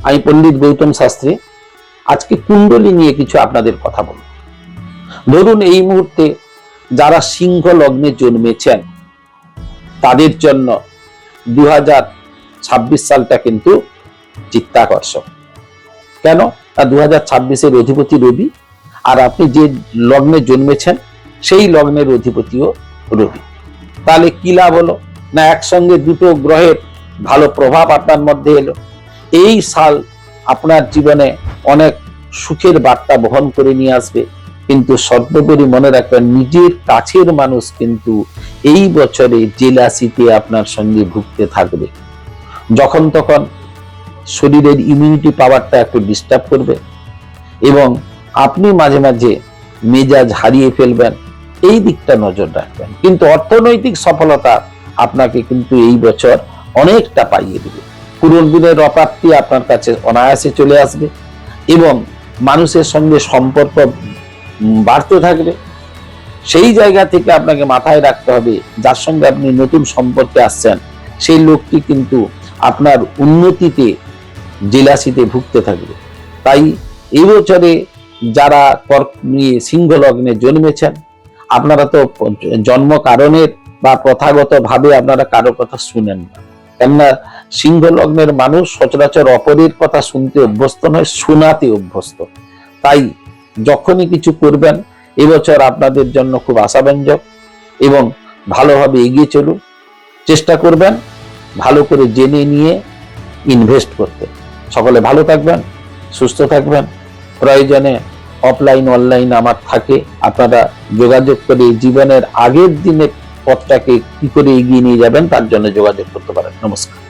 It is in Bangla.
আমি পণ্ডিত গৌতম শাস্ত্রী। আজকে কুণ্ডলী নিয়ে কিছু আপনাদের কথা বলব। ধরুন এই মুহূর্তে যারা সিংহ লগ্নে জন্মেছেন তাদের জন্য 2026 সালটা কিন্তু চিত্তাকর্ষক। কেন? 2026-এর অধিপতি রবি, আর আপনি যে লগ্নে জন্মেছেন সেই লগ্নের অধিপতিও রবি। তাহলে কি লাভ হলো? না একসঙ্গে দুটো গ্রহের ভালো প্রভাব আপনার মধ্যে এলো। এই সাল আপনার জীবনে অনেক সুখের বার্তা বহন করে নিয়ে আসবে, কিন্তু সর্বোপরি মনে রাখবেন নিজের কাছের মানুষ কিন্তু এই বছরে জেলাসিতে আপনার সঙ্গে ভুগতে থাকবে। যখন তখন শরীরের ইমিউনিটি পাওয়ারটা একটু ডিস্টার্ব করবে এবং আপনি মাঝে মাঝে মেজাজ হারিয়ে ফেলবেন, এই দিকটা নজর রাখবেন। কিন্তু অর্থনৈতিক সফলতা আপনাকে কিন্তু এই বছর অনেকটা পাইয়ে দেবে। পুরনো দিনের অপ্রাপ্তি আপনার কাছে অনায়াসে চলে আসবে এবং মানুষের সঙ্গে সম্পর্ক বাড়তে থাকবে। সেই জায়গা থেকে আপনাকে মাথায় রাখতে হবে যার সঙ্গে আপনি নতুন সম্পর্কে আসছেন সেই লোকটি কিন্তু আপনার উন্নতিতে জেলাসিতে ভুগতে থাকবে। তাই এই বছরে যারা সিংহ লগ্নে জন্মেছেন আপনারা তো জন্ম কারণের বা প্রথাগত ভাবে আপনারা কারো কথা শুনেন না, কেননা সিংহ লগ্নের মানুষ সচরাচর অপরের কথা শুনতে অভ্যস্ত নয়, শোনাতে অভ্যস্ত। তাই যখনই কিছু করবেন এবছর আপনাদের জন্য খুব আশাব্যঞ্জক এবং ভালোভাবে এগিয়ে চলুন। চেষ্টা করবেন ভালো করে জেনে নিয়ে ইনভেস্ট করতে। সকলে ভালো থাকবেন, সুস্থ থাকবেন। প্রয়োজনে অফলাইন অনলাইন আমার থাকে, আপনারা যোগাযোগ করে জীবনের আগের দিনের পথটাকে কি করে এগিয়ে নিয়ে যাবেন তার জন্য যোগাযোগ করতে পারেন। নমস্কার।